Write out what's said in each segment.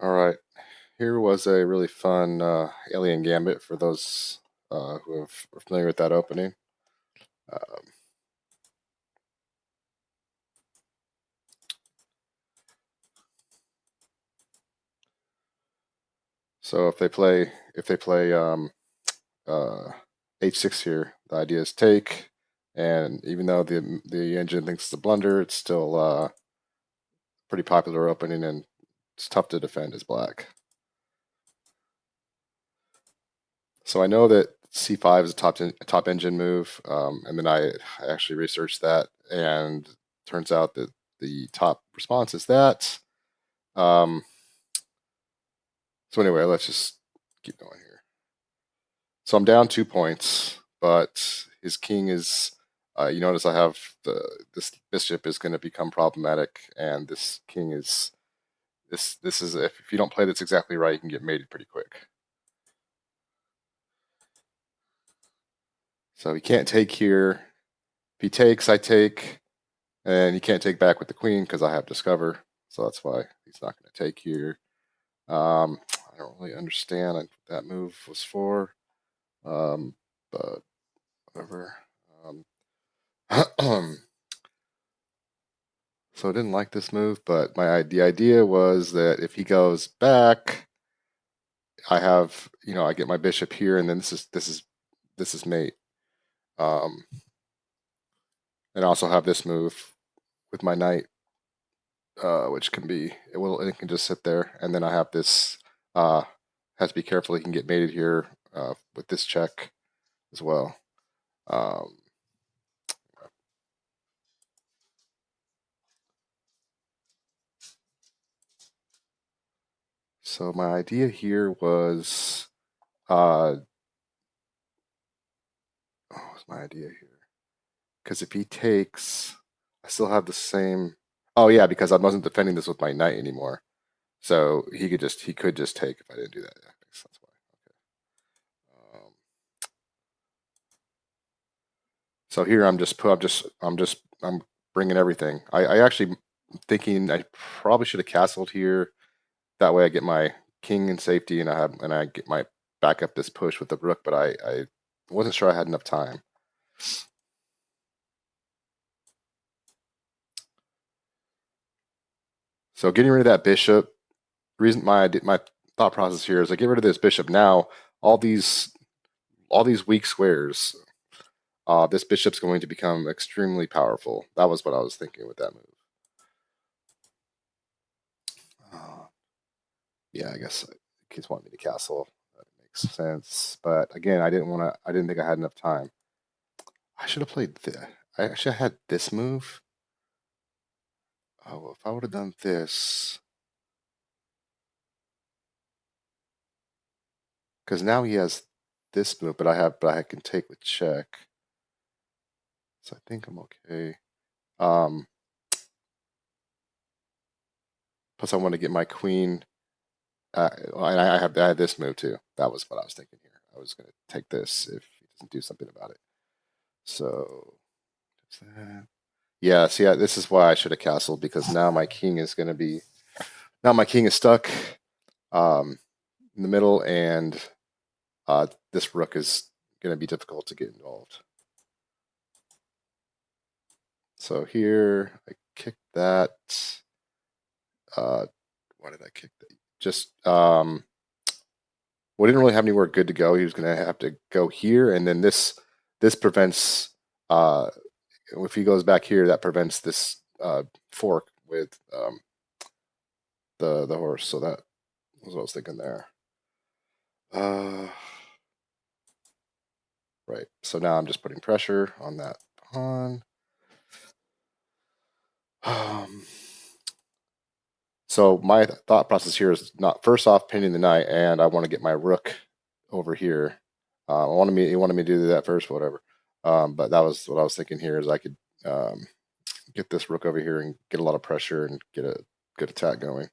All right, here was a really fun alien gambit for those who are familiar with that opening. Um, so if they play uh, h6 here, the idea is take, and even though the engine thinks it's a blunder, it's still pretty popular opening, and it's tough to defend as black. So I know that c5 is a top engine move, and then I actually researched that, and turns out that the top response is that. Um, so anyway, let's just keep going here. So I'm down 2 points, but his king is. You notice I have this bishop is going to become problematic, and this king is this is if you don't play this exactly right, you can get mated pretty quick. So he can't take here. If he takes, I take. And he can't take back with the queen because I have discover. So that's why he's not going to take here. I don't really understand what that move was for. But whatever. So I didn't like this move, but the idea was that if he goes back, I have I get my bishop here, and then this is mate. Um, and I also have this move with my knight, which it can just sit there, and then I have this. Has to be careful. He can get mated here with this check as well. Um, so my idea here was, what was my idea here? Because if he takes, I still have the same. Oh yeah, because I wasn't defending this with my knight anymore. So he could just take if I didn't do that. Yeah, makes sense why. Okay. So here I'm bringing everything. I actually thinking I probably should have castled here. That way I get my king in safety, and I get my back up this push with the rook. But I wasn't sure I had enough time. So getting rid of that bishop. Reason my thought process here is I get rid of this bishop now. All these all these weak squares. This bishop's going to become extremely powerful. That was what I was thinking with that move. Uh, yeah, I guess kids want me to castle. That makes sense. But again, I didn't want to. I didn't think I had enough time. I should have played this. I actually had this move. Oh, if I would have done this, because now he has this move, but I can take with check. So I think I'm okay. Um, plus I want to get my queen. And I had this move too. That was what I was thinking here. I was going to take this if he doesn't do something about it. So, yeah. See, this is why I should have castled, because now my king is going to be. Now my king is stuck um, in the middle, and this rook is going to be difficult to get involved. So here I kicked that. Why did I kick that? Just we didn't really have anywhere good to go. He was going to have to go here, and then this prevents. If he goes back here, that prevents this fork with the horse. So that was what I was thinking there. Right. So now I'm just putting pressure on that pawn. So my thought process here is not first off pinning the knight, and I want to get my rook over here. He wanted me to do that first, whatever. But that was what I was thinking here is I could get this rook over here and get a lot of pressure and get a good attack going.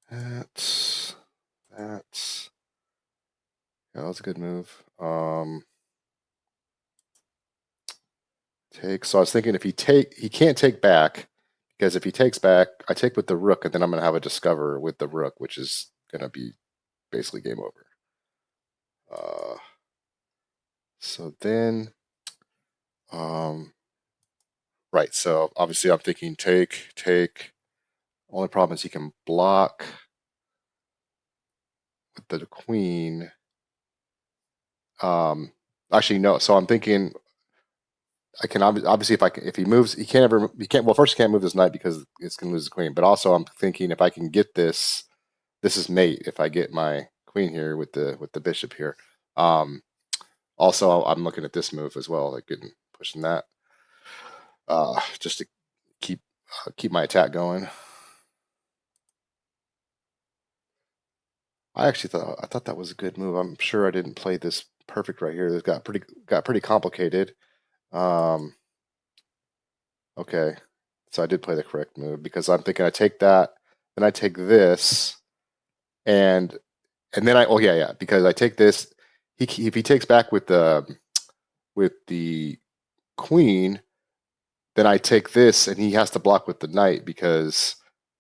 That's yeah, that's a good move. Take. So I was thinking if he can't take back because if he takes back, I take with the rook, and then I'm going to have a discover with the rook, which is going to be basically game over. Uh, so then, um, right. So obviously, I'm thinking take. Only problem is he can block with the queen. Um, Actually, no. So I'm thinking I can obviously if he moves, he can't. Well, first he can't move this knight because it's going to lose the queen. But also, I'm thinking if I can get this, this is mate. If I get my queen here with the bishop here. Um, Also, I'm looking at this move as well, like getting pushing that just to keep my attack going. I thought that was a good move. I'm sure I didn't play this perfect right here. This got pretty complicated. Um, okay, so I did play the correct move because I'm thinking I take that, then I take this, and then I yeah because I take this. If he takes back with the queen, then I take this, and he has to block with the knight because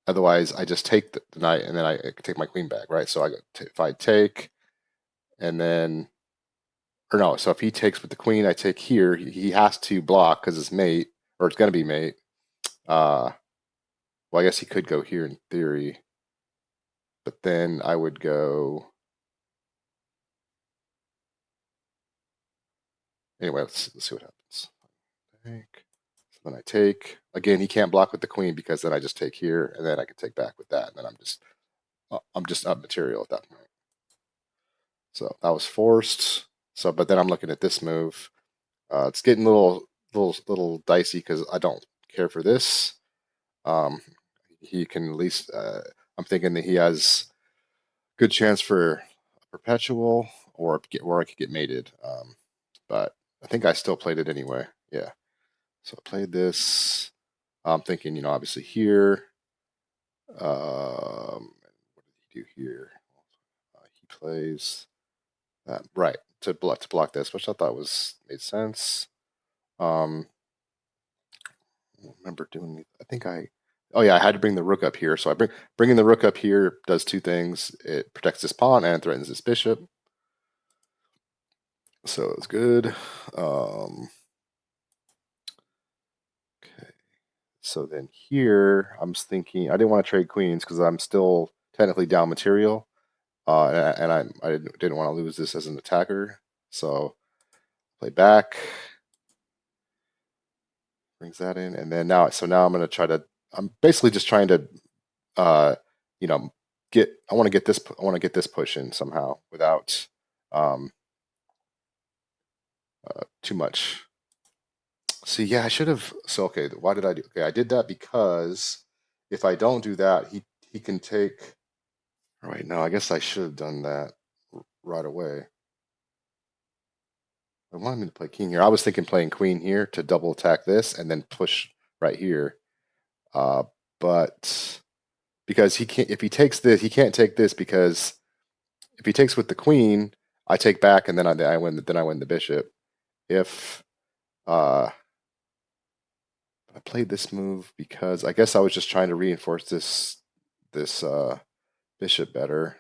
otherwise I just take the knight and then I take my queen back, right? So if I take and then or no, so if he takes with the queen, I take here. He has to block because it's mate or it's going to be mate. Uh, well, I guess he could go here in theory, but then I would go anyway. Let's see what happens. Take. So then I take again. He can't block with the queen because then I just take here and then I can take back with that, and then I'm just up material at that point. So that was forced. So, but then I'm looking at this move. It's getting little dicey because I don't care for this. Um, he can at least. I'm thinking that he has good chance for a perpetual or I could get mated. But I think I still played it anyway. Yeah. So I played this. I'm thinking, obviously here. What did he do here? He plays right to block this, which I thought made sense. I don't remember doing. I think I. Oh yeah, I had to bring the rook up here. So bringing the rook up here does two things. It protects this pawn and threatens this bishop. So it's good. Okay. So then here, I'm just thinking I didn't want to trade queens because I'm still technically down material, and I didn't want to lose this as an attacker. So play back, brings that in, and then now I'm going to try to. I'm basically just trying to, uh, you know, I want to get this. I want to get this push in somehow without um, too much. See, yeah, I should have. So okay, why did I do? Okay, I did that because if I don't do that, he can take. Right now, I guess I should have done that right away. I wanted me to play king here. I was thinking playing queen here to double attack this and then push right here. Uh, but because he can't, if he takes this, he can't take this because if he takes with the queen, I take back and then I win. Then I win the bishop. If uh, I played this move because I guess I was just trying to reinforce this bishop better.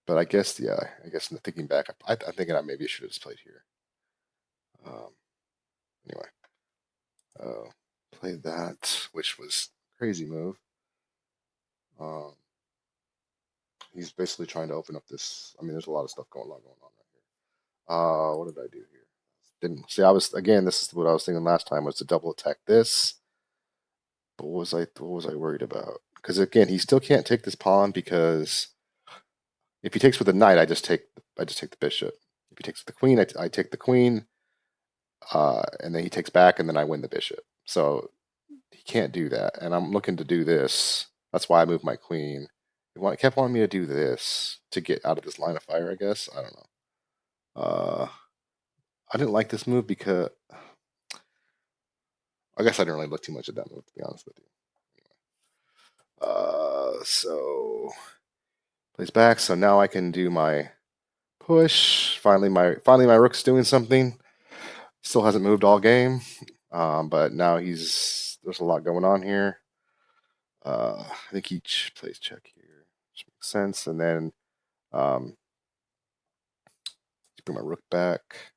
But I guess yeah, I guess in the thinking back, I'm thinking I maybe should have just played here. Anyway, played that, which was a crazy move. Um, he's basically trying to open up this. I mean, there's a lot of stuff going on right here. What did I do here? Didn't see. I was again. This is what I was thinking last time was to double attack this. But what was I worried about? Because again, he still can't take this pawn because if he takes with the knight, I just take the bishop. If he takes with the queen, I take the queen, and then he takes back, and then I win the bishop. So he can't do that, and I'm looking to do this. That's why I moved my queen. He kept wanting me to do this to get out of this line of fire. I guess I don't know. I didn't like this move because I guess I didn't really look too much at that move to be honest with you. So plays back. So now I can do my push. Finally, my rook's doing something. Still hasn't moved all game. But now there's a lot going on here. I think he plays check here, which makes sense. And then um, bring my rook back.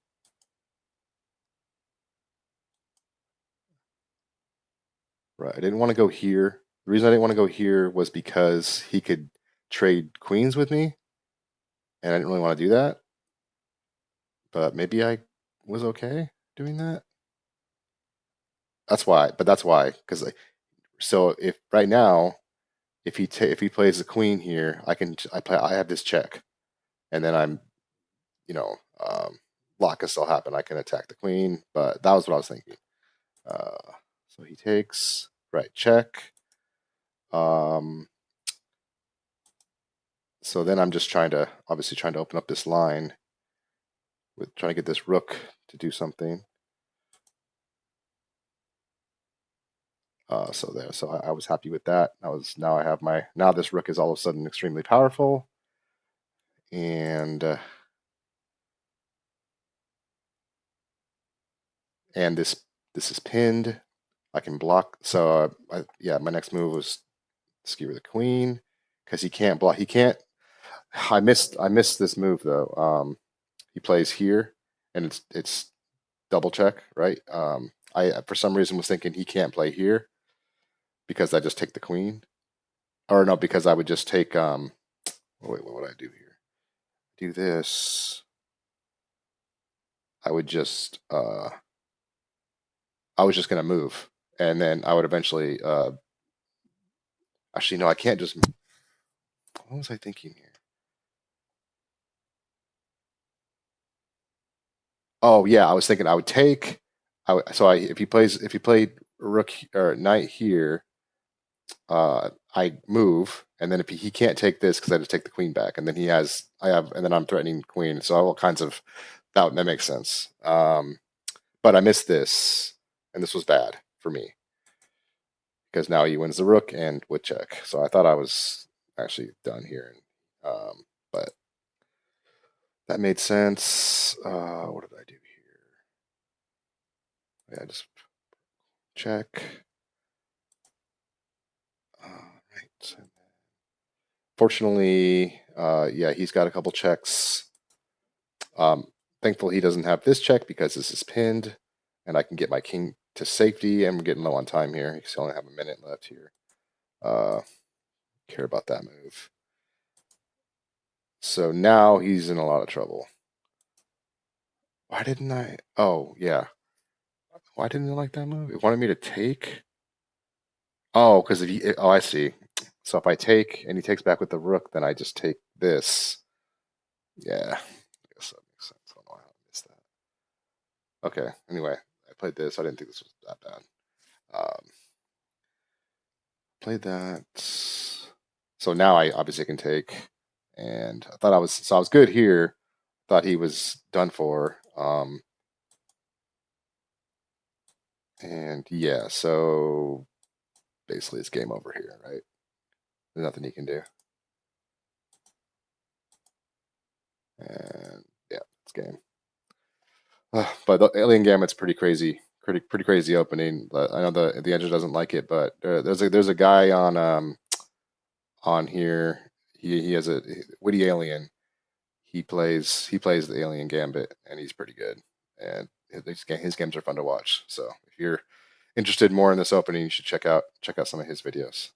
Right, I didn't want to go here. The reason I didn't want to go here was because he could trade queens with me, and I didn't really want to do that. But maybe I was okay doing that. That's why. But that's why, because so if right now, if he plays the queen here, I have this check, and then you know lock can still happen. I can attack the queen, but that was what I was thinking. Uh, so he takes right check. Um, so then I'm just obviously trying to open up this line with trying to get this rook to do something. So I was happy with that. Now this rook is all of a sudden extremely powerful, and this is pinned. I can block. So yeah, my next move was skewer the queen because he can't block. He can't. I missed this move though. He plays here, and it's double check, right? I for some reason was thinking he can't play here because I just take the queen, or no, because I would just take. Wait, what would I do here? Do this. I would just. I was just gonna move, and then I would eventually. Actually, no, I can't just. What was I thinking here? Oh yeah, I was thinking I would take. If he played rook or knight here, I move, and then if he can't take this because I just take the queen back, and then and then I'm threatening queen. So all kinds of that makes sense. But I missed this, and this was bad for me because now he wins the rook and with check. So I thought I was actually done here, but that made sense. What did I do here? Yeah, just check. Right. Fortunately, yeah, he's got a couple checks. Thankful he doesn't have this check because this is pinned, and I can get my king to safety. And we're getting low on time here. Because only have a minute left here. Care about that move. So now he's in a lot of trouble. Why didn't I? Oh, yeah. Why didn't I like that move? It wanted me to take. Oh, because if he. Oh, I see. So if I take and he takes back with the rook, then I just take this. Yeah, I guess that makes sense. I don't know how I missed that. Okay. Anyway, I played this. I didn't think this was that bad. Um, played that. So now I obviously can take, and I was good here. Thought he was done for. And yeah, so basically it's game over here, right? There's nothing he can do. And yeah, it's game. But the Alien Gambit's pretty crazy, pretty crazy opening. But I know the engine doesn't like it, but there's a guy on here. He has a witty alien. He plays the Alien Gambit, and he's pretty good. And his games are fun to watch. So if you're interested more in this opening, you should check out some of his videos.